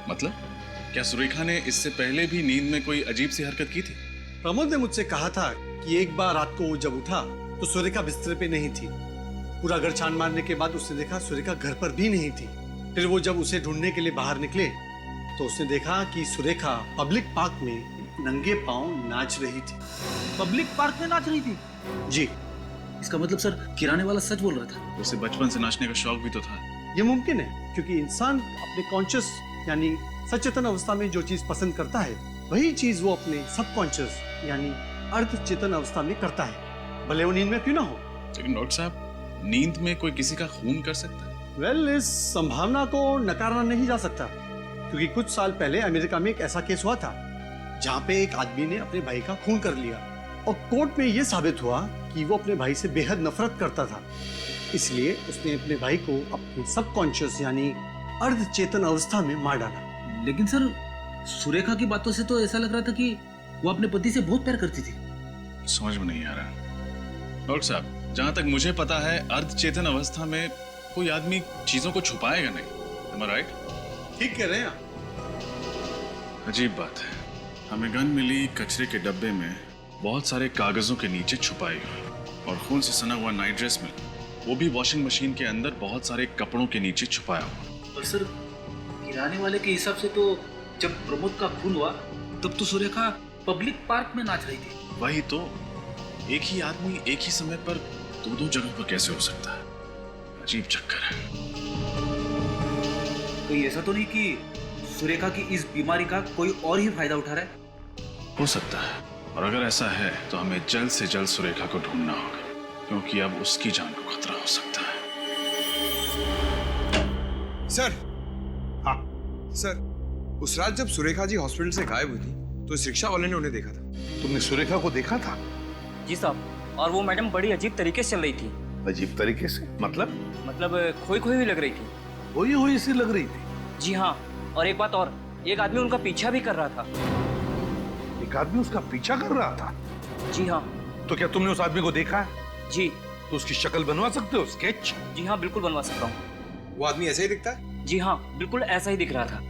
मतलब क्या सुरेखा ने इससे पहले भी नींद में कोई अजीब सी हरकत की थी? प्रमोद ने मुझसे कहा था कि एक बार रात को वो जब उठा तो सुरेखा बिस्तर पे नहीं थी। पूरा घर छान मारने के बाद उसने देखा सुरेखा घर पर भी नहीं थी। फिर वो जब उसे ढूंढने के लिए बाहर निकले तो उसने देखा कि सुरेखा पब्लिक पार्क में नंगे पांव नाच रही थी। पब्लिक पार्क में नाच रही थी? जी। इसका मतलब सर किराने वाला सच बोल रहा था? उसे बचपन से नाचने का शौक भी तो था। ये मुमकिन है क्योंकि इंसान अपने कॉन्शियस यानी सचेतन अवस्था में जो चीज पसंद करता है वही चीज वो अपने सबकॉन्शियस यानी अर्ध चेतन अवस्था में करता है, भले वो नींद में क्यों ना हो। लेकिन डॉक्टर साहब, नींद में कोई किसी का खून कर सकता है? वेल, इस संभावना को नकारा नहीं जा सकता क्योंकि कुछ साल पहले अमेरिका में एक ऐसा केस हुआ था जहाँ पे एक आदमी ने अपने भाई का खून कर लिया और कोर्ट में ये साबित हुआ कि वो अपने भाई से बेहद नफरत करता था। इसलिए उसने अपने भाई को अपनी सबकॉन्शियस यानी अर्ध चेतन अवस्था में मार डाला। लेकिन सर, सुरेखा की बातों से तो ऐसा लग रहा था कि वो अपने पति से बहुत प्यार करती थी। समझ में नहीं आ रहा डॉक्टर साहब। जहां तक मुझे पता है, अर्ध चेतन अवस्था में कोई आदमी चीजों को छुपाएगा नहीं। Am I right? ठीक कह रहे हैं आप। अजीब बात है, हमें गन मिली कचरे के डब्बे में बहुत सारे कागजों के नीचे छुपाई हुई, और खून से सना हुआ नाइट ड्रेस में वो भी वॉशिंग मशीन के अंदर बहुत सारे कपड़ों के नीचे छुपाया हुआ। पर सर, किराने वाले के हिसाब से तो जब प्रमोद का खून हुआ तब तो सुरेखा पब्लिक पार्क में नाच रही थी। वही तो, एक ही आदमी एक ही समय पर दो जगह पर कैसे हो सकता है? अजीब चक्कर है। कोई ऐसा तो नहीं कि सुरेखा की इस बीमारी का कोई और ही फायदा उठा रहा है? हो सकता है, और अगर ऐसा है तो हमें जल्द से जल्द सुरेखा को ढूंढना होगा क्योंकि अब उसकी जान को खतरा हो सकता है। सर, हाँ सर, उस रात जब सुरेखा जी हॉस्पिटल से गायब हुई थी तो इस रिक्शा वाले ने उन्हें देखा था। तुमने सुरेखा को देखा था? जी साहब, और वो मैडम बड़ी अजीब तरीके से चल रही थी। अजीब तरीके से? मतलब खोई खोई भी लग रही थी। खोई हुई सी लग रही थी? जी हाँ, और एक बात और, एक आदमी उनका पीछा भी कर रहा था। एक आदमी उसका पीछा कर रहा था? जी हाँ। तो क्या तुमने उस आदमी को देखा है? जी। तो उसकी शक्ल बनवा सकते हो, स्केच? जी हाँ, बिल्कुल बनवा सकता हूँ। वो आदमी ऐसा ही दिखता है? जी हाँ, बिल्कुल ऐसा ही दिख रहा था।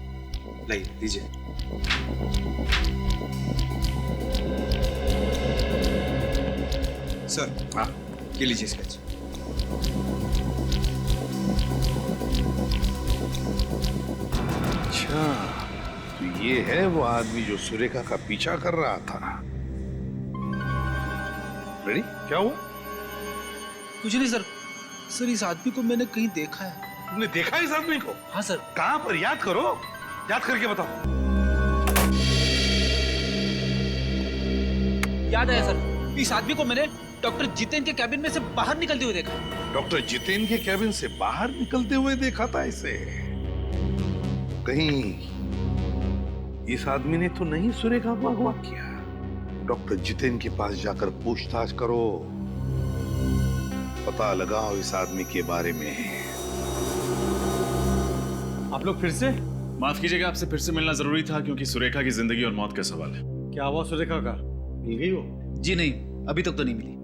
लाइए, दीजिए। सर, हाँ, ये लीजिए स्केच। अच्छा, तो ये है वो आदमी जो सुरेखा का पीछा कर रहा था। रेडी? क्या हुआ? कुछ नहीं सर। सर, इस आदमी को मैंने कहीं देखा है। तुमने देखा इस आदमी को? हाँ सर। कहाँ पर? याद करो, याद करके बताओ। याद आया सर, इस आदमी को मैंने डॉक्टर जितेन के कैबिन में से बाहर निकलते हुए देखा। डॉक्टर जितेन के कैबिन से बाहर निकलते हुए देखा था इसे? कहीं इस आदमी ने तो नहीं सुरेखा को अगवा किया? डॉक्टर जितेन के पास जाकर पूछताछ करो, पता लगाओ इस आदमी के बारे में। आप लोग फिर से? माफ कीजिएगा, आपसे फिर से मिलना जरूरी था क्योंकि सुरेखा की जिंदगी और मौत का सवाल है। क्या हुआ सुरेखा का? मिल गई वो? जी नहीं, अभी तक तो नहीं मिली।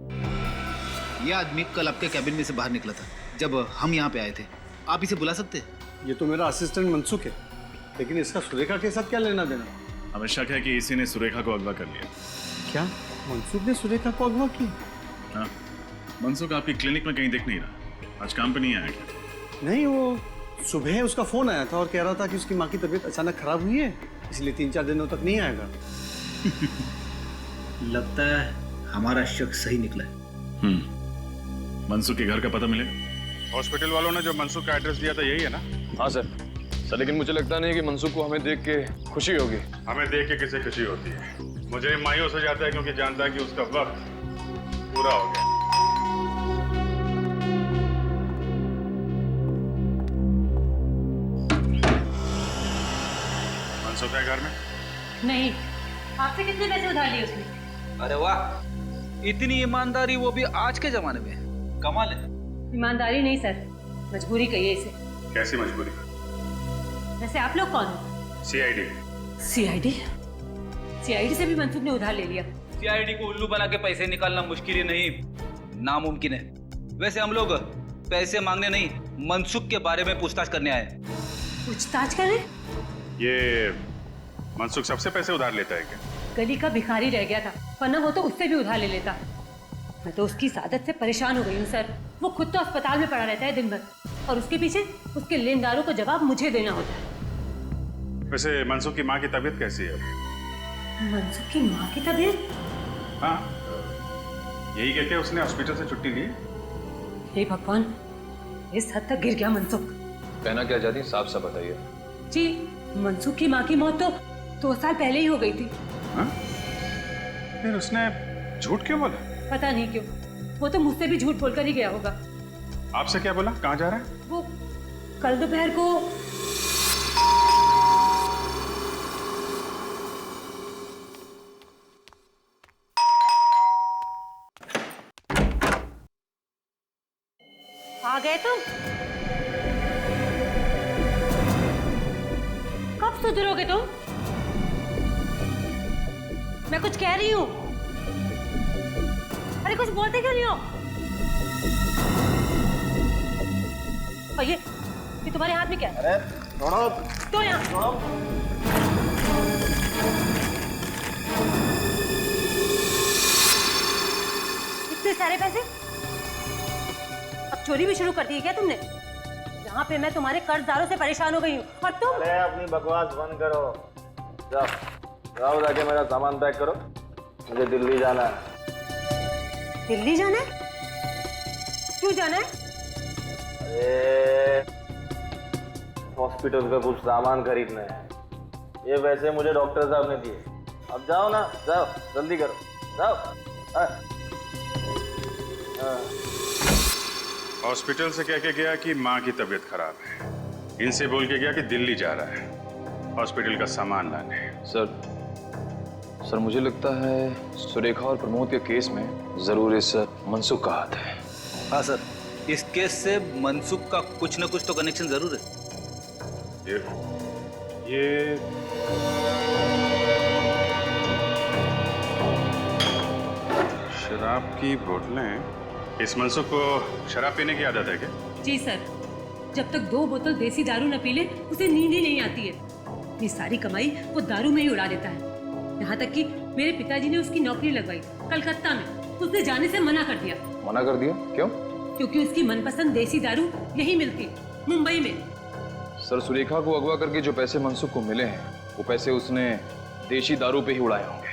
यह आदमी कल आपके कैबिन में से बाहर निकला था जब हम यहाँ पे आए थे। आप इसे बुला सकते हैं? ये तो मेरा असिस्टेंट मनसुख है, लेकिन इसका सुरेखा के साथ क्या लेना देना? हमें शक है कि इसी ने सुरेखा को अगवा कर लिया। क्या मनसुख ने सुरेखा को अगवा किया? हाँ, मनसुख आपकी क्लिनिक में कहीं दिख नहीं रहा। आज काम पे नहीं आया क्या? नहीं, वो सुबह उसका फोन आया था और कह रहा था कि उसकी माँ की तबीयत अचानक खराब हुई है, इसलिए 3-4 दिनों तक नहीं आएगा। लगता है हमारा शक सही निकला है। मनसुख के घर का पता मिलेगा? हॉस्पिटल वालों ने जो मनसुख का एड्रेस दिया था यही है ना? हाँ सर। लेकिन मुझे लगता नहीं कि मनसुख को हमें देख के खुशी होगी। हमें देख के किसे खुशी होती है? मुझे मायूस हो जाता है क्योंकि जानता है कि उसका वक्त पूरा हो गया। मनसुख है घर में? नहीं, आपसे कितने पैसे उधार लिए उसने? अरे वाह, इतनी ईमानदारी, वो भी आज के जमाने में, कमाल है। ईमानदारी नहीं सर, मजबूरी कहिए इसे। कैसी मजबूरी? वैसे आप लोग कौन हो? सीआईडी। सीआईडी? सीआईडी से भी मनसुख ने उधार ले लिया। सीआईडी को उल्लू बना के पैसे निकालना मुश्किल ही नहीं, नामुमकिन है। वैसे हम लोग पैसे मांगने नहीं, मनसुख के बारे में पूछताछ करने आए। पूछताछ करें? ये मनसुख सबसे पैसे उधार लेता है क्या? गली का भिखारी रह गया था, वरना वो तो उससे भी उधार ले लेता। मैं तो उसकी आदत से परेशान हो गई हूँ सर। वो खुद तो अस्पताल में पड़ा रहता है दिन भर, और उसके पीछे उसके लेनदारों को जवाब मुझे देना होता है। वैसे मनसुख की माँ की तबीयत कैसी है? मनसुख की माँ की तबीयत? हाँ, यही कह के उसने हॉस्पिटल से छुट्टी ली। हे भगवान, इस हद तक गिर गया मनसुख। कहना क्या चाहती, साफ साफ बताइए। जी, मनसुख की माँ की मौत तो 2 साल पहले ही हो गई थी। हाँ? फिर उसने झूठ क्यों बोला? पता नहीं क्यों, वो तो मुझसे भी झूठ बोलकर ही गया होगा। आपसे क्या बोला? कहाँ जा रहा है? वो कल दोपहर को आ गए तुम? कब सुधरोगे तुम? मैं कुछ कह रही हूँ। अरे कुछ बोलते क्यों नहीं हो? और ये तुम्हारे हाथ में क्या है? अरे छोड़ो तो यहाँ छोड़ो। इतने सारे पैसे अब चोरी भी शुरू कर दी है क्या तुमने? यहाँ पे मैं तुम्हारे कर्जदारों से परेशान हो गई हूँ, और तुम? अरे अपनी बकवास बंद करो। जाओ जाओ, जाके मेरा सामान पैक करो, मुझे दिल्ली जाना है। दिल्ली जाना है? क्यों जाना है? अरे हॉस्पिटल का कुछ सामान खरीदना है। ये वैसे मुझे डॉक्टर साहब ने दिए। अब जाओ ना, जाओ जल्दी करो, जाओ। हॉस्पिटल से कह के गया कि माँ की तबीयत खराब है। इनसे बोल के गया कि दिल्ली जा रहा है हॉस्पिटल का सामान लाने। सर मुझे लगता है सुरेखा और प्रमोद के केस में जरूर इस मनसुख का हाथ है। हाँ सर, इस केस से मनसुख का कुछ न कुछ तो कनेक्शन जरूर है। ये शराब की बोतलें। इस मनसुख को शराब पीने की आदत है क्या? जी सर, जब तक 2 बोतल देसी दारू न पी ले उसे नींद ही नहीं आती है। अपनी सारी कमाई वो दारू में ही उड़ा देता है। यहाँ तक कि मेरे पिताजी ने उसकी नौकरी लगवाई कलकत्ता में, उसने जाने से मना कर दिया। मना कर दिया? क्यों? क्योंकि उसकी मनपसंद देसी दारू यही मिलती, मुंबई में। सर सुरेखा को अगवा करके जो पैसे मनसुख को मिले हैं, वो पैसे उसने देशी दारू पे ही उड़ाए होंगे।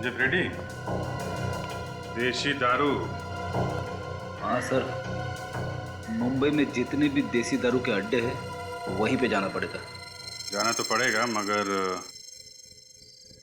जब रेडी देशी दारू? हाँ सर, मुंबई में जितने भी देसी दारू के अड्डे हैं वहीं पे जाना पड़ेगा। जाना तो पड़ेगा, मगर